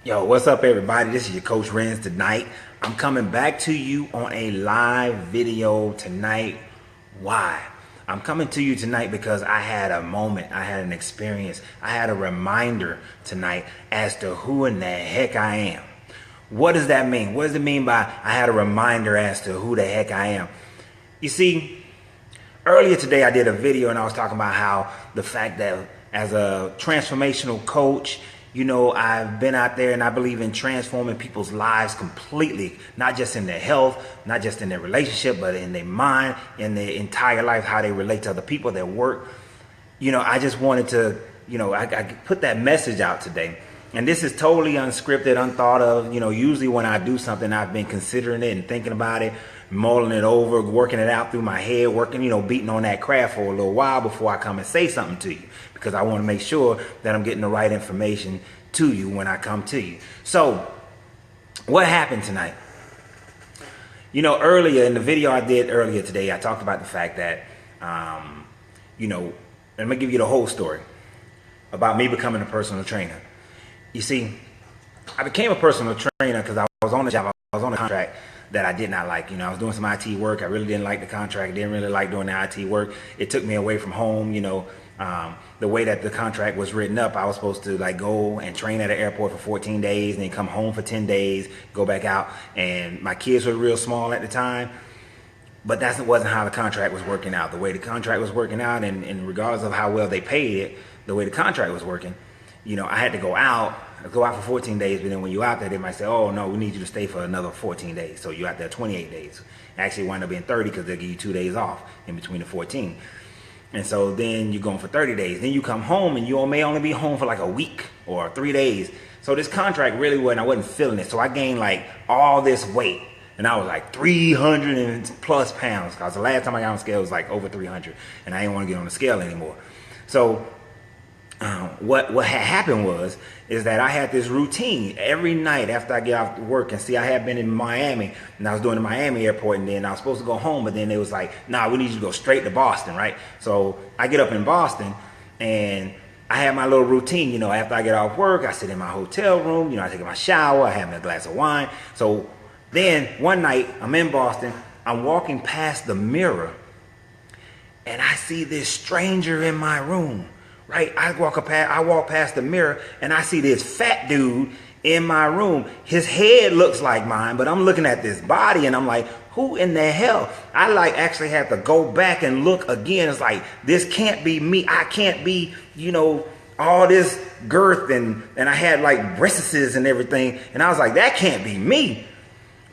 Yo, what's up everybody? This is your Coach Renz tonight. I'm coming back to you on a live video tonight. Why? I'm coming to you tonight because I had a moment, I had an experience, I had a reminder tonight as to who in the heck I am. What does that mean? What does it mean by I had a reminder as to who the heck I am? You see, earlier today I did a video and I was talking about how the fact that as a transformational coach, you know, I've been out there and I believe in transforming people's lives completely, not just in their health, not just in their relationship, but in their mind, in their entire life, how they relate to other people, their work. You know, I just wanted to, you know, I put that message out today. And this is totally unscripted, unthought of. You know, usually when I do something, I've been considering it and thinking about it, mulling it over, working it out through my head, working, you know, beating on that craft for a little while before I come and say something to you, because I want to make sure that I'm getting the right information to you when I come to you. So what happened tonight? You know, earlier in the video I did earlier today, I talked about the fact that, you know, let me give you the whole story about me becoming a personal trainer. You see, I became a personal trainer because I was on a job, I was on a contract that I did not like. You know, I was doing some IT work. I really didn't like the contract. Didn't really like doing the IT work. It took me away from home. You know, the way that the contract was written up, I was supposed to like go and train at an airport for 14 days and then come home for 10 days, go back out. And my kids were real small at the time. But that wasn't how the contract was working out. The way the contract was working out, and regardless of how well they paid it, the way the contract was working, you know, I had to go out for 14 days, but then when you're out there, they might say, oh, no, we need you to stay for another 14 days. So you're out there 28 days. Actually, wind up being 30 because they'll give you 2 days off in between the 14. And so then you're going for 30 days. Then you come home and you may only be home for like a week or 3 days. So this contract really wasn't, I wasn't feeling it. So I gained like all this weight. And I was like 300 and plus pounds, because the last time I got on the scale was like over 300. And I didn't want to get on the scale anymore. So what had happened is that I had this routine every night after I get off work. And see, I had been in Miami, and I was doing the Miami airport, and then I was supposed to go home, but then it was like, nah, we need you to go straight to Boston, right? So I get up in Boston, and I have my little routine. You know, after I get off work, I sit in my hotel room, you know, I take my shower, I have me a glass of wine. So then one night I'm in Boston, I'm walking past the mirror, and I see this stranger in my room. Right, I walk past the mirror and I see this fat dude in my room. His head looks like mine, but I'm looking at this body and I'm like, who in the hell? I like actually had to go back and look again. It's like, this can't be me. I can't be, you know, all this girth and I had like breasts and everything. And I was like, that can't be me.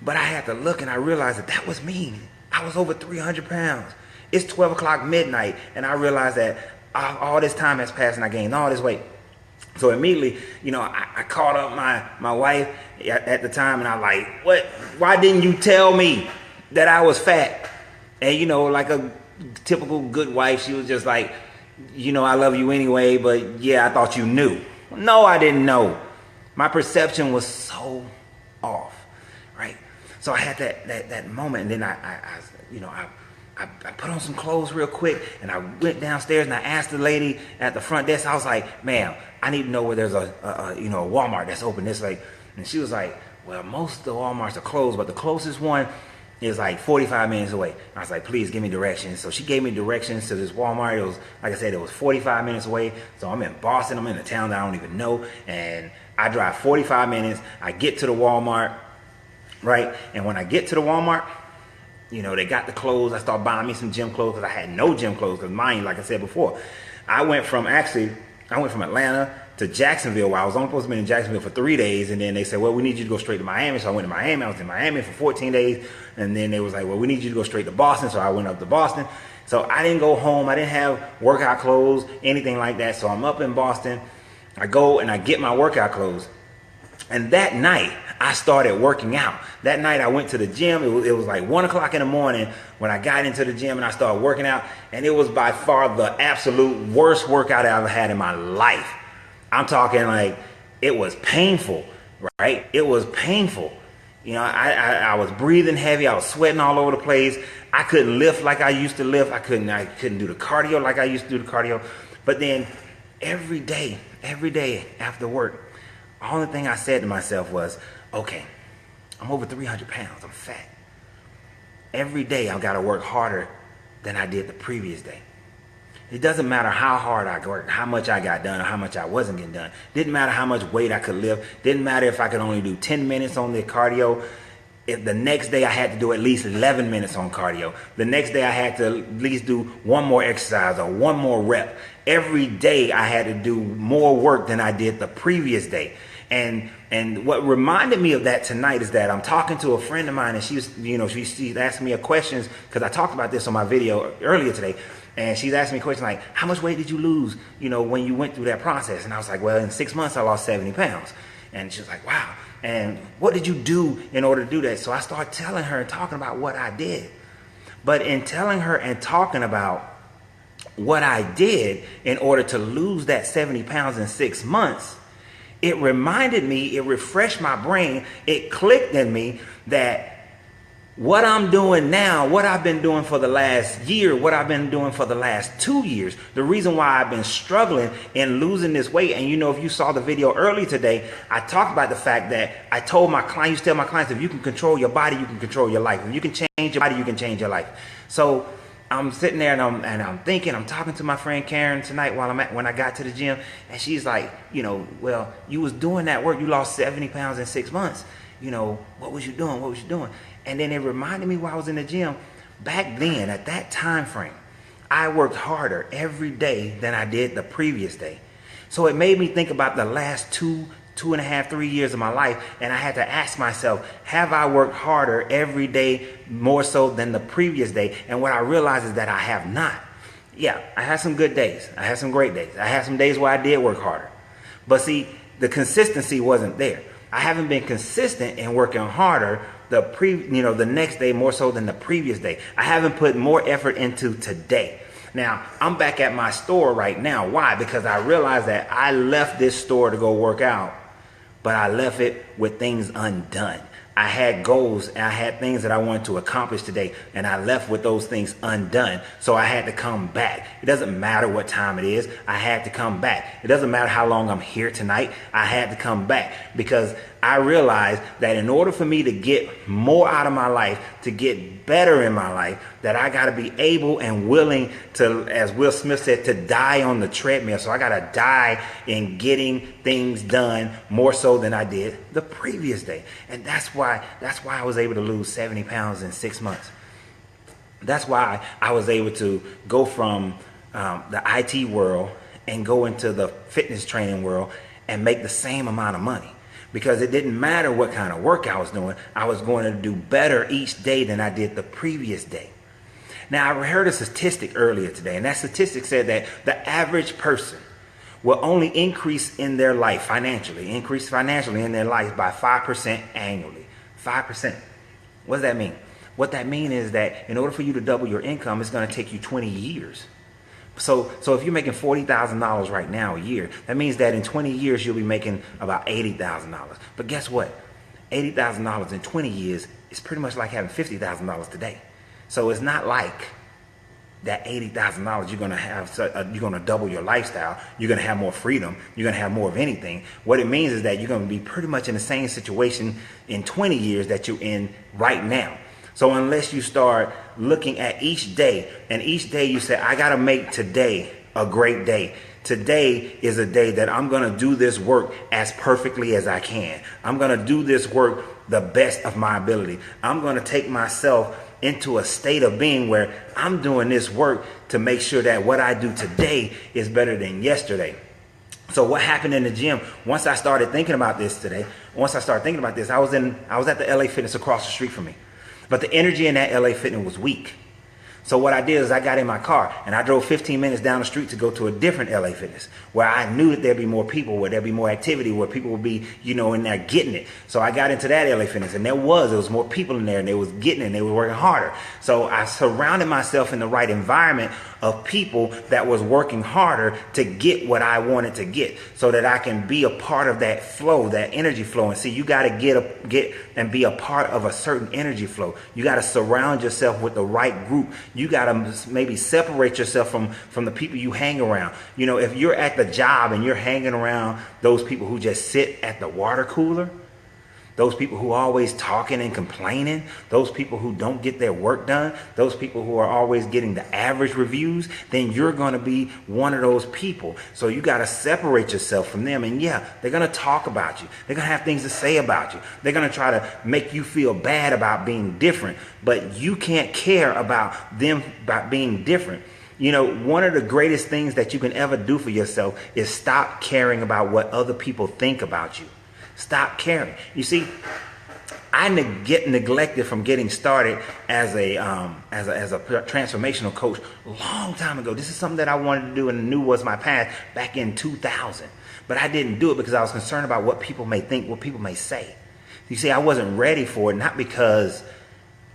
But I had to look and I realized that was me. I was over 300 pounds. It's 12 o'clock midnight and I realized that all this time has passed and I gained all this weight. So immediately, you know, I called up my wife at the time and I like, what? Why didn't you tell me that I was fat? And you know, like a typical good wife, she was just like, you know, I love you anyway, but yeah, I thought you knew. No, I didn't know. My perception was so off, right? So I had that moment, and then I put on some clothes real quick and I went downstairs and I asked the lady at the front desk, I was like, ma'am, I need to know where there's a Walmart that's open this way. And she was like, well, most of the Walmarts are closed, but the closest one is like 45 minutes away. And I was like, please give me directions. So she gave me directions to this Walmart. It was, like I said, it was 45 minutes away. So I'm in Boston, I'm in a town that I don't even know. And I drive 45 minutes, I get to the Walmart, right? And when I get to the Walmart, you know, they got the clothes. I started buying me some gym clothes because I had no gym clothes because mine, like I said before, I went from Atlanta to Jacksonville, where I was only supposed to be in Jacksonville for 3 days. And then they said, well, we need you to go straight to Miami. So I went to Miami. I was in Miami for 14 days. And then they was like, well, we need you to go straight to Boston. So I went up to Boston. So I didn't go home. I didn't have workout clothes, anything like that. So I'm up in Boston. I go and I get my workout clothes. And that night, I started working out. That night, I went to the gym. It was like 1 o'clock in the morning when I got into the gym and I started working out. And it was by far the absolute worst workout I ever had in my life. I'm talking like it was painful, right? It was painful. You know, I was breathing heavy. I was sweating all over the place. I couldn't lift like I used to lift. I couldn't do the cardio like I used to do the cardio. But then every day after work, The only thing I said to myself was, okay, I'm over 300 pounds. I'm fat. Every day I've got to work harder than I did the previous day. It doesn't matter how hard I worked, how much I got done, or how much I wasn't getting done. Didn't matter how much weight I could lift. Didn't matter if I could only do 10 minutes on the cardio. If the next day I had to do at least 11 minutes on cardio. The next day I had to at least do one more exercise or one more rep. Every day I had to do more work than I did the previous day. And what reminded me of that tonight is that I'm talking to a friend of mine, and she was, she's asking me a questions, because I talked about this on my video earlier today. And she's asking me a question like, how much weight did you lose, when you went through that process? And I was like, well, in 6 months I lost 70 pounds. And she was like, wow. And what did you do in order to do that? So I started telling her and talking about what I did. But in telling her and talking about what I did in order to lose that 70 pounds in 6 months, it reminded me, it refreshed my brain, it clicked in me that what I'm doing now, what I've been doing for the last year, what I've been doing for the last 2 years, the reason why I've been struggling in losing this weight. And if you saw the video early today, I talked about the fact that I told my clients, I used to tell my clients, if you can control your body, you can control your life. If you can change your body, you can change your life. So I'm sitting there and I'm thinking, I'm talking to my friend Karen tonight when I got to the gym, and she's like, well, you was doing that work, you lost 70 pounds in 6 months. What was you doing? What was you doing? And then it reminded me while I was in the gym, back then, at that time frame, I worked harder every day than I did the previous day. So it made me think about the last 2.5, 3 years of my life, and I had to ask myself, have I worked harder every day more so than the previous day? And what I realized is that I have not. Yeah, I had some good days. I had some great days. I had some days where I did work harder. But see, the consistency wasn't there. I haven't been consistent in working harder the next day more so than the previous day. I haven't put more effort into today. Now, I'm back at my store right now. Why? Because I realized that I left this store to go work out, but I left it with things undone. I had goals and I had things that I wanted to accomplish today, and I left with those things undone. So I had to come back. It doesn't matter what time it is. I had to come back. It doesn't matter how long I'm here tonight. I had to come back because I realized that in order for me to get more out of my life, to get better in my life, that I got to be able and willing to, as Will Smith said, to die on the treadmill. So I got to die in getting things done more so than I did the previous day. And that's why I was able to lose 70 pounds in 6 months. That's why I was able to go from the IT world and go into the fitness training world and make the same amount of money. Because it didn't matter what kind of work I was doing, I was going to do better each day than I did the previous day. Now, I heard a statistic earlier today, and that statistic said that the average person will only increase in their life financially in their life by 5% annually. 5%. What does that mean? What that means is that in order for you to double your income, it's going to take you 20 years. So if you're making $40,000 right now a year, that means that in 20 years you'll be making about $80,000. But guess what? $80,000 in 20 years is pretty much like having $50,000 today. So it's not like that $80,000 you're going to have, you're going to double your lifestyle. You're going to have more freedom. You're going to have more of anything. What it means is that you're going to be pretty much in the same situation in 20 years that you're in right now. So unless you start looking at each day, and each day you say, I got to make today a great day. Today is a day that I'm going to do this work as perfectly as I can. I'm going to do this work the best of my ability. I'm going to take myself into a state of being where I'm doing this work to make sure that what I do today is better than yesterday. So what happened in the gym, once I started thinking about this, I was at the LA Fitness across the street from me. But the energy in that LA Fitness was weak. So what I did is I got in my car and I drove 15 minutes down the street to go to a different LA Fitness where I knew that there'd be more people, where there'd be more activity, where people would be, in there getting it. So I got into that LA Fitness, and there was more people in there, and they was getting it, and they were working harder. So I surrounded myself in the right environment of people that was working harder to get what I wanted to get, so that I can be a part of that flow, that energy flow. And see, you got to get and be a part of a certain energy flow. You got to surround yourself with the right group. You got to maybe separate yourself from the people you hang around. You know, if you're at the job and you're hanging around those people who just sit at the water cooler, those people who are always talking and complaining, those people who don't get their work done, those people who are always getting the average reviews, then you're going to be one of those people. So you got to separate yourself from them. And yeah, they're going to talk about you. They're going to have things to say about you. They're going to try to make you feel bad about being different. But you can't care about them about being different. You know, one of the greatest things that you can ever do for yourself is stop caring about what other people think about you. Stop caring. You see, I get neglected from getting started as a transformational coach a long time ago. This is something that I wanted to do and knew was my path back in 2000. But I didn't do it because I was concerned about what people may think, what people may say. You see, I wasn't ready for it, not because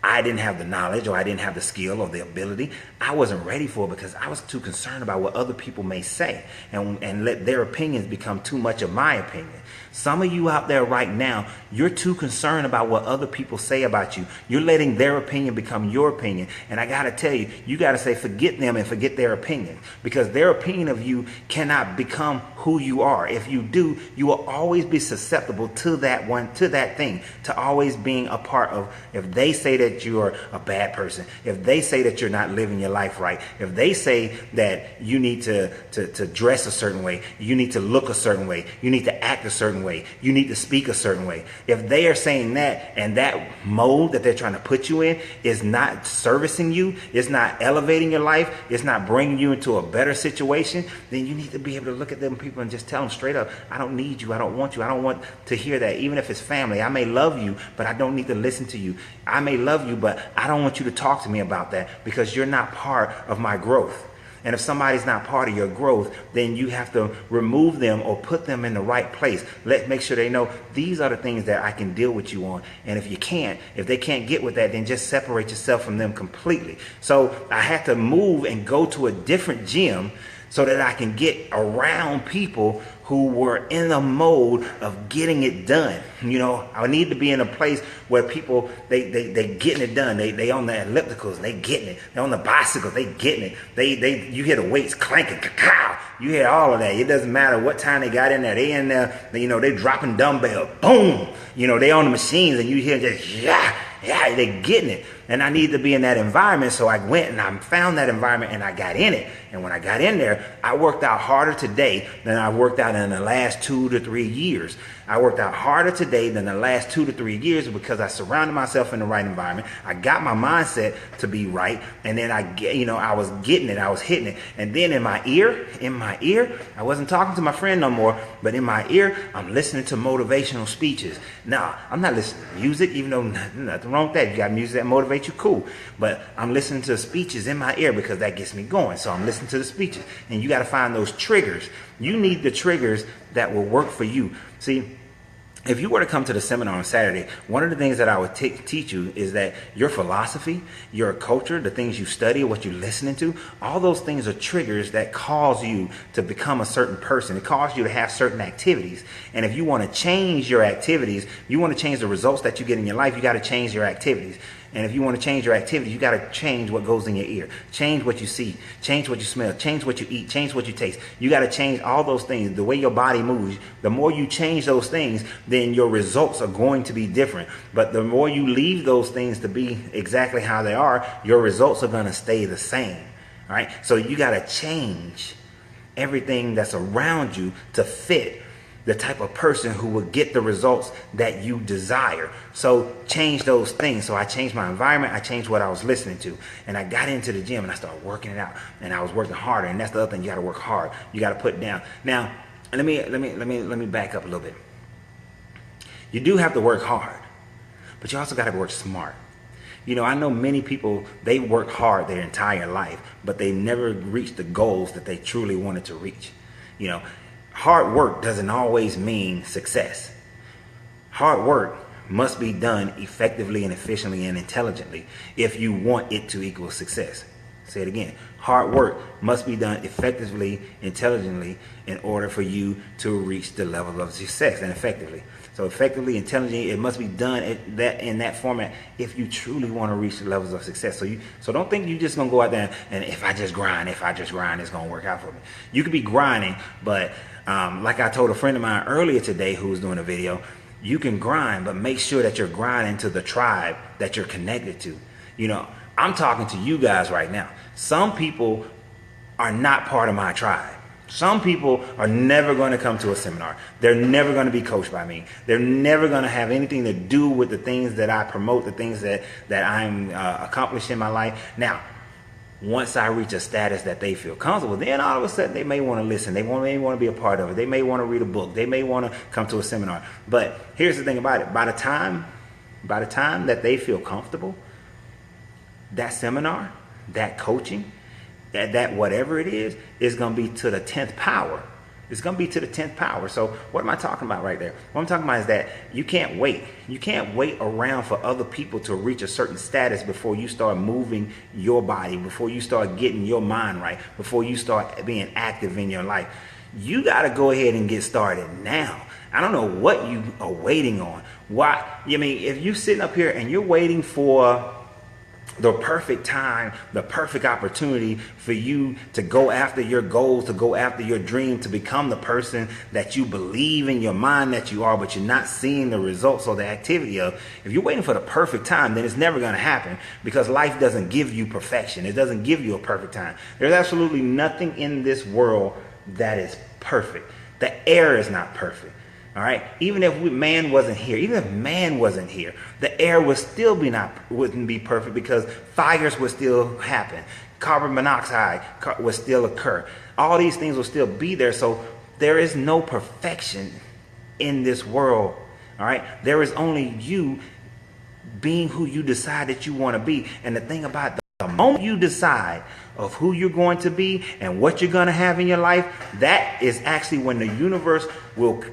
I didn't have the knowledge or I didn't have the skill or the ability. I wasn't ready for it because I was too concerned about what other people may say and let their opinions become too much of my opinion. Some of you out there right now, you're too concerned about what other people say about you. You're letting their opinion become your opinion. And I got to tell you, you got to say forget them and forget their opinion, because their opinion of you cannot become who you are. If you do, you will always be susceptible to that thing, to always being a part of. If they say that you're a bad person, if they say that you're not living your life right, if they say that you need to dress a certain way, you need to look a certain way, you need to act a certain way, you need to speak a certain way. If they are saying that, and that mold that they're trying to put you in is not servicing you, it's not elevating your life, it's not bringing you into a better situation, then you need to be able to look at them people and just tell them straight up, I don't need you, I don't want you, I don't want to hear that. Even if it's family, I may love you, but I don't need to listen to you. I may love you, but I don't want you to talk to me about that, because you're not part of my growth. And if somebody's not part of your growth, then you have to remove them or put them in the right place. Make sure they know these are the things that I can deal with you on. And if they can't get with that, then just separate yourself from them completely. So I had to move and go to a different gym so that I can get around people who were in the mode of getting it done. You know, I need to be in a place where people, they getting it done. They on the ellipticals, they getting it. They on the bicycles, they getting it. You hear the weights clanking, cacao. You hear all of that. It doesn't matter what time they got in there. They in there, you know, they dropping dumbbell, boom. You know, they on the machines, and you hear just, yeah, they getting it. And I need to be in that environment. So I went and I found that environment and I got in it. And when I got in there, I worked out harder today than I worked out in the last 2 to 3 years. I worked out harder today than the last 2 to 3 years because I surrounded myself in the right environment. I got my mindset to be right. And then I was getting it. I was hitting it. And then in my ear, I wasn't talking to my friend no more, but in my ear, I'm listening to motivational speeches. Now, I'm not listening to music, even though nothing wrong with that. You got music that motivates you, cool. But I'm listening to speeches in my ear because that gets me going. So I'm listening to the speeches. And you got to find those triggers. You need the triggers that will work for you. See, if you were to come to the seminar on Saturday, one of the things that I would teach you is that your philosophy, your culture, the things you study, what you're listening to, all those things are triggers that cause you to become a certain person. It causes you to have certain activities. And if you want to change your activities, you want to change the results that you get in your life, you got to change your activities. And if you want to change your activities, you got to change what goes in your ear. Change what you see. Change what you smell. Change what you eat. Change what you taste. You got to change all those things. The way your body moves, the more you change those things, then your results are going to be different. But the more you leave those things to be exactly how they are, your results are going to stay the same. All right? So you got to change everything that's around you to fit the type of person who will get the results that you desire. So change those things. So I changed my environment. I changed what I was listening to. And I got into the gym and I started working it out. And I was working harder. And that's the other thing. You got to work hard. You got to put down. Now, let me back up a little bit. You do have to work hard, but you also got to work smart. You know, I know many people, they work hard their entire life, but they never reach the goals that they truly wanted to reach. You know, hard work doesn't always mean success. Hard work must be done effectively and efficiently and intelligently if you want it to equal success. Say it again. Hard work must be done effectively, intelligently, in order for you to reach the level of success and effectively. So effectively, intelligently, it must be done in that format if you truly want to reach the levels of success. So don't think you're just gonna go out there and if I just grind, it's gonna work out for me. You could be grinding, but like I told a friend of mine earlier today who was doing a video, you can grind, but make sure that you're grinding to the tribe that you're connected to. You know, I'm talking to you guys right now. Some people are not part of my tribe. Some people are never going to come to a seminar. They're never going to be coached by me. They're never going to have anything to do with the things that I promote, the things that I'm accomplishing in my life. Now, once I reach a status that they feel comfortable, then all of a sudden they may want to listen. They may want to be a part of it. They may want to read a book. They may want to come to a seminar. But here's the thing about it. By the time that they feel comfortable, that seminar, that coaching, that whatever it is going to be to the 10th power. It's going to be to the 10th power. So what am I talking about right there? What I'm talking about is that you can't wait. You can't wait around for other people to reach a certain status before you start moving your body, before you start getting your mind right, before you start being active in your life. You got to go ahead and get started now. I don't know what you are waiting on. Why? I mean, if you're sitting up here and you're waiting for the perfect time, the perfect opportunity for you to go after your goals, to go after your dream, to become the person that you believe in your mind that you are, but you're not seeing the results or the activity of. If you're waiting for the perfect time, then it's never going to happen, because life doesn't give you perfection. It doesn't give you a perfect time. There's absolutely nothing in this world that is perfect. The air is not perfect. All right. Even if man wasn't here, the air would still wouldn't be perfect, because fires would still happen. Carbon monoxide would still occur. All these things will still be there. So there is no perfection in this world. All right. There is only you being who you decide that you want to be. And the thing about the moment you decide of who you're going to be and what you're going to have in your life, that is actually when the universe will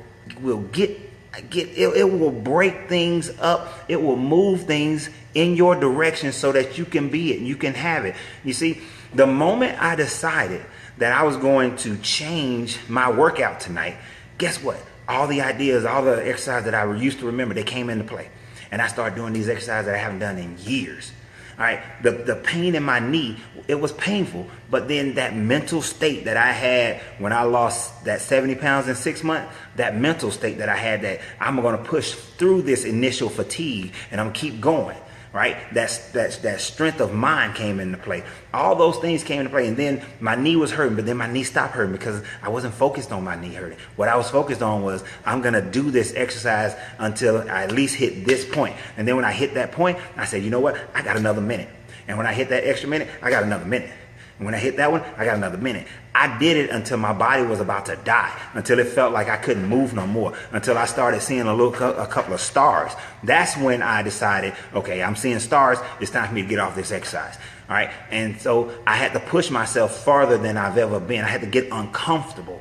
it will break things up. It will move things in your direction so that you can be it, you can have it. You see, the moment I decided that I was going to change my workout tonight, guess what? All the ideas, all the exercises that I used to remember, they came into play. And I started doing these exercises that I haven't done in years. All right, the pain in my knee, it was painful, but then that mental state that I had when I lost that 70 pounds in 6 months, that mental state that I had, that I'm going to push through this initial fatigue and I'm keep going, right? That strength of mind came into play. All those things came into play, and then my knee was hurting, but then my knee stopped hurting because I wasn't focused on my knee hurting. What I was focused on was, I'm going to do this exercise until I at least hit this point. And then when I hit that point, I said, you know what? I got another minute. And when I hit that extra minute, I got another minute. And when I hit that one, I got another minute. I did it until my body was about to die, until it felt like I couldn't move no more, until I started seeing a couple of stars. That's when I decided, okay, I'm seeing stars. It's time for me to get off this exercise. All right. And so I had to push myself farther than I've ever been. I had to get uncomfortable.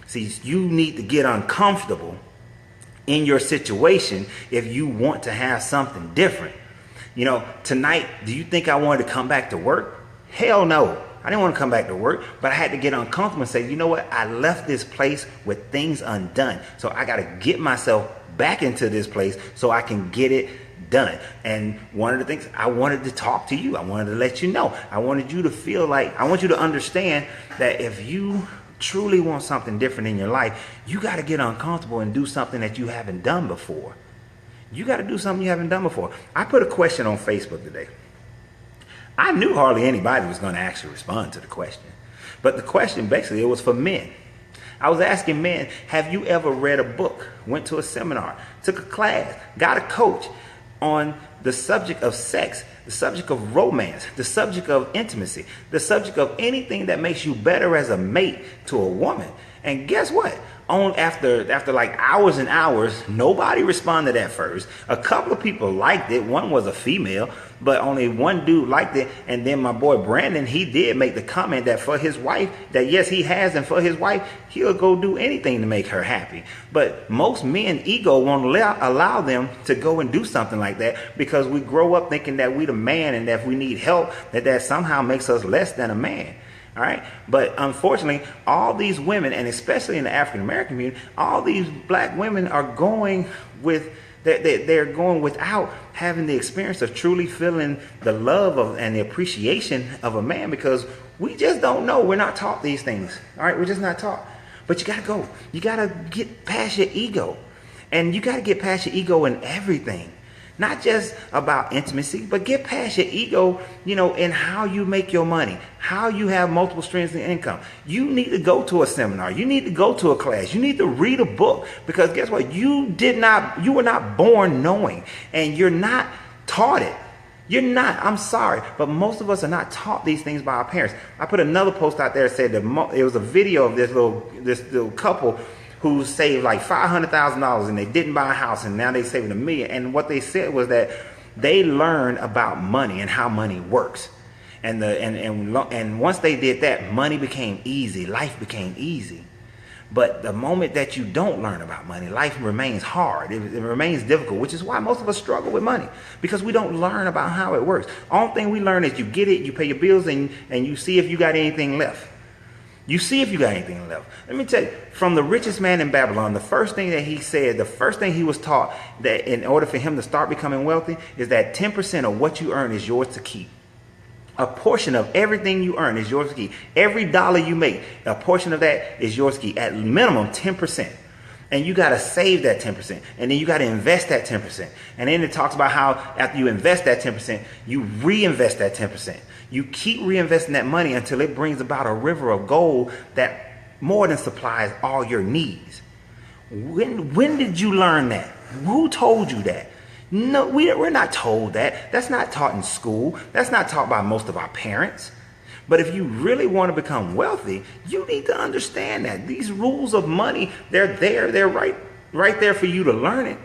See, you need to get uncomfortable in your situation if you want to have something different. You know, tonight, do you think I wanted to come back to work? Hell no. I didn't want to come back to work, but I had to get uncomfortable and say, you know what? I left this place with things undone. So I got to get myself back into this place so I can get it done. And one of the things I wanted to talk to you, I wanted to let you know, I wanted you to feel like, I want you to understand that if you truly want something different in your life, you got to get uncomfortable and do something that you haven't done before. You got to do something you haven't done before. I put a question on Facebook today. I knew hardly anybody was going to actually respond to the question. But the question, basically, it was for men. I was asking men, have you ever read a book, went to a seminar, took a class, got a coach on the subject of sex, the subject of romance, the subject of intimacy, the subject of anything that makes you better as a mate to a woman? And guess what? After like hours and hours, nobody responded at first. A couple of people liked it. One was a female, but only one dude liked it. And then my boy Brandon, he did make the comment that for his wife, that yes, he has, and for his wife, he'll go do anything to make her happy. But most men ego won't allow them to go and do something like that, because we grow up thinking that we the man, and that if we need help, that somehow makes us less than a man. All right. But unfortunately, all these women, and especially in the African American community, all these black women are going with, they're going without having the experience of truly feeling the love of and the appreciation of a man, because we just don't know. We're not taught these things. All right. We're just not taught. But you got to go. You got to get past your ego. And you got to get past your ego in everything. Not just about intimacy, but get past your ego, in how you make your money, how you have multiple streams of income. You need to go to a seminar. You need to go to a class. You need to read a book, because guess what? You were not born knowing, and you're not taught it. You're not. I'm sorry, but most of us are not taught these things by our parents. I put another post out there that said that it was a video of this little couple who saved like $500,000, and they didn't buy a house, and now they saving $1 million. And what they said was that they learned about money and how money works. And once they did that, money became easy. Life became easy. But the moment that you don't learn about money, life remains hard. It remains difficult, which is why most of us struggle with money, because we don't learn about how it works. Only thing we learn is you get it, you pay your bills, and you see if you got anything left. You see if you got anything left. Let me tell you, from the richest man in Babylon, the first thing that he said, the first thing he was taught, that in order for him to start becoming wealthy, is that 10% of what you earn is yours to keep. A portion of everything you earn is yours to keep. Every dollar you make, a portion of that is yours to keep. At minimum, 10%. And you got to save that 10%. And then you got to invest that 10%. And then it talks about how after you invest that 10%, you reinvest that 10%. You keep reinvesting that money until it brings about a river of gold that more than supplies all your needs. When did you learn that? Who told you that? No, we're not told that. That's not taught in school. That's not taught by most of our parents. But if you really want to become wealthy, you need to understand that these rules of money, they're there. They're right there for you to learn it.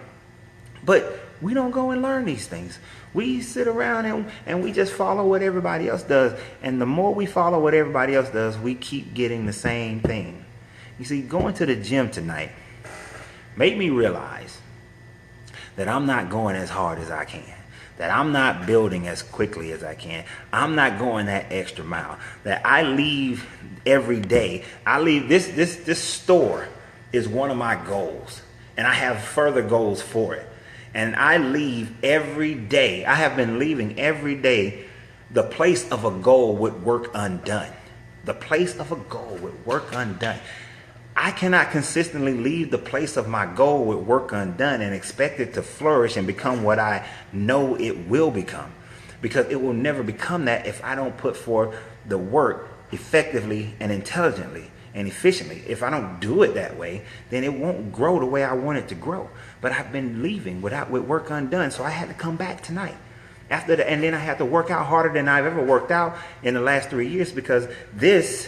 But we don't go and learn these things. We sit around and we just follow what everybody else does. And the more we follow what everybody else does, we keep getting the same thing. You see, going to the gym tonight made me realize that I'm not going as hard as I can. That I'm not building as quickly as I can. I'm not going that extra mile. That I leave every day. I leave this store is one of my goals. And I have further goals for it. And I leave every day. I have been leaving every day the place of a goal with work undone. The place of a goal with work undone. I cannot consistently leave the place of my goal with work undone and expect it to flourish and become what I know it will become. Because it will never become that if I don't put forth the work effectively and intelligently and efficiently. If I don't do it that way, then it won't grow the way I want it to grow. But I've been leaving with work undone, so I had to come back tonight. And then I had to work out harder than I've ever worked out in the last 3 years, because this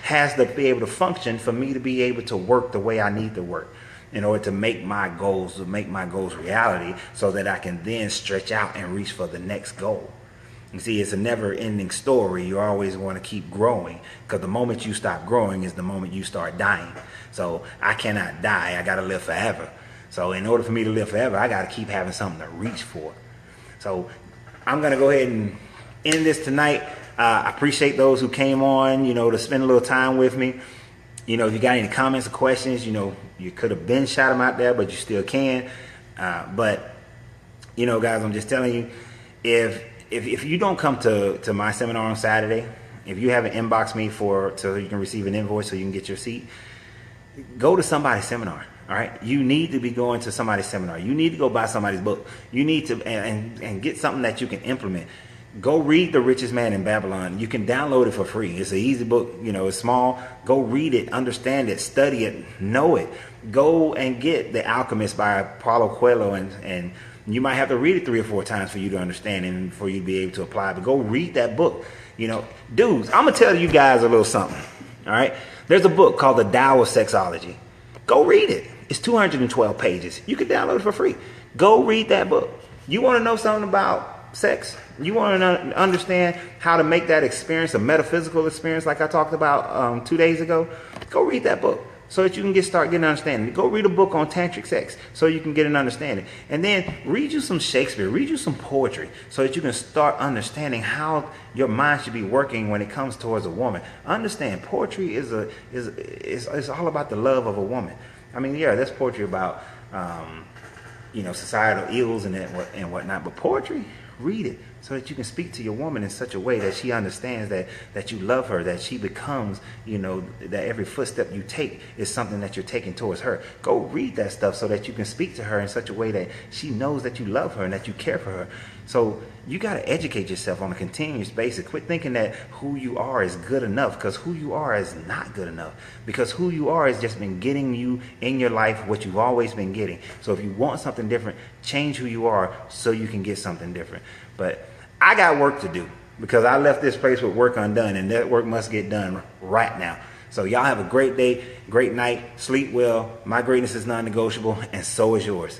has to be able to function for me to be able to work the way I need to work in order to make my goals reality, so that I can then stretch out and reach for the next goal. You see, it's a never-ending story. You always want to keep growing, because the moment you stop growing is the moment you start dying. So I cannot die. I got to live forever. So in order for me to live forever, I got to keep having something to reach for. So I'm going to go ahead and end this tonight. I appreciate those who came on, to spend a little time with me. If you got any comments or questions, you could have been shot them out there, but you still can. But guys, I'm just telling you, if you don't come to my seminar on Saturday, if you haven't inboxed me so you can receive an invoice so you can get your seat, go to somebody's seminar. All right. You need to be going to somebody's seminar. You need to go buy somebody's book. You need to and get something that you can implement. Go read The Richest Man in Babylon. You can download it for free. It's an easy book. It's small. Go read it, understand it, study it, know it. Go and get The Alchemist by Paulo Coelho, and you might have to read it 3 or 4 times for you to understand and for you to be able to apply. But go read that book. Dudes, I'm going to tell you guys a little something. All right. There's a book called The Tao of Sexology. Go read it. It's 212 pages. You can download it for free. Go read that book. You want to know something about sex? You want to understand how to make that experience a metaphysical experience like I talked about 2 days ago? Go read that book so that you can start getting an understanding. Go read a book on tantric sex so you can get an understanding. And then read you some Shakespeare, read you some poetry so that you can start understanding how your mind should be working when it comes towards a woman. Understand, poetry is all about the love of a woman. I mean, yeah, there's poetry about societal ills and whatnot, but poetry, read it so that you can speak to your woman in such a way that she understands that you love her, that she becomes, that every footstep you take is something that you're taking towards her. Go read that stuff so that you can speak to her in such a way that she knows that you love her and that you care for her. So you got to educate yourself on a continuous basis. Quit thinking that who you are is good enough, because who you are is not good enough. Because who you are has just been getting you in your life what you've always been getting. So if you want something different, change who you are so you can get something different. But I got work to do because I left this place with work undone, and that work must get done right now. So y'all have a great day, great night, sleep well. My greatness is non-negotiable, and so is yours.